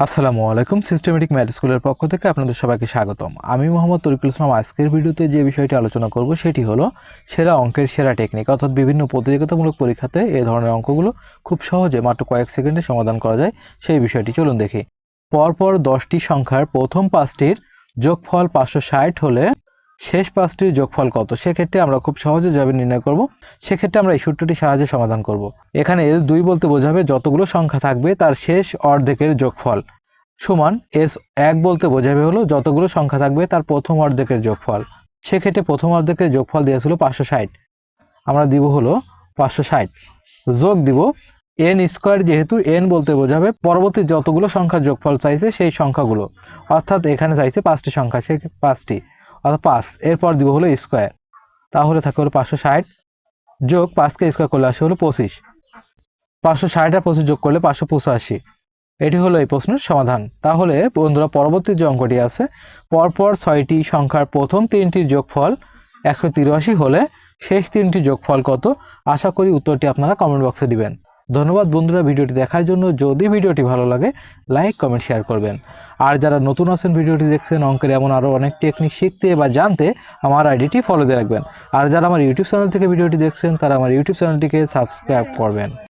আসসালামু আলাইকুম। Systematic math স্কুলের পক্ষ থেকে আপনাদের সবাইকে স্বাগতম। আমি মোহাম্মদ তরিকুল ইসলাম। আজকের ভিডিওতে যে বিষয়টি আলোচনা করব সেটি হলো সেরা অঙ্কের সেরা টেকনিক, অর্থাৎ বিভিন্ন প্রতিযোগিতামূলক পরীক্ষাতে এই ধরনের অঙ্কগুলো খুব সহজে মাত্র কয়েক সেকেন্ডে সমাধান করা যায় সেই বিষয়টি চলুন দেখি। পরপর 10টি সংখ্যার প্রথম 5টির যোগফল 560 হলে শেষ 5টির যোগফল কত? সেক্ষেত্রে আমরা খুব সহজে যাবে নির্ণয় করব। সেক্ষেত্রে আমরা এই সূত্রটি সাহায্যে সমাধান করব। এখানে S2 বলতে বোঝাবে যতগুলো সংখ্যা থাকবে তার শেষ অর্ধেকের যোগফল, সমান S1 বলতে বোঝাবে হলো যতগুলো সংখ্যা থাকবে তার প্রথম অর্ধেকের যোগফল। সেক্ষেত্রে প্রথম অর্ধেকের যোগফল দিয়েছিল 560, আমরা দিব হলো 560 যোগ দিব n স্কয়ার, যেহেতু n বলতে বোঝাবে পরবর্তী যতগুলো সংখ্যার যোগফল চাইছে সেই সংখ্যাগুলো, অর্থাৎ এখানে চাইছে 5টি সংখ্যা, সে 5টি অর্থাৎ 5, এরপর দিব হলো স্কয়ার, তাহলে থাকে হলো 560 যোগ 5কে স্কয়ার করলে আসে হলো 25, 560 আর 25 যোগ করলে 585। এটি হলো এই প্রশ্নের সমাধান। তাহলে বন্ধুরা, পরবর্তী যে অঙ্কটি আছে, পরপর 6টি সংখ্যার প্রথম 3টির যোগফল 183 হলে শেষ 3টির যোগফল কত? আশা করি উত্তরটি আপনারা কমেন্ট বক্সে দিবেন। ধন্যবাদ বন্ধুরা ভিডিওটি দেখার জন্য। যদি ভিডিওটি ভালো লাগে লাইক কমেন্ট শেয়ার করবেন। আর যারা নতুন আছেন ভিডিওটি দেখছেন, অঙ্কের এমন আরও অনেক টেকনিক শিখতে বা জানতে আমার আইডিটি ফলো দিয়ে রাখবেন। আর যারা আমার ইউটিউব চ্যানেল থেকে ভিডিওটি দেখছেন তারা আমার ইউটিউব চ্যানেলটিকে সাবস্ক্রাইব করবেন।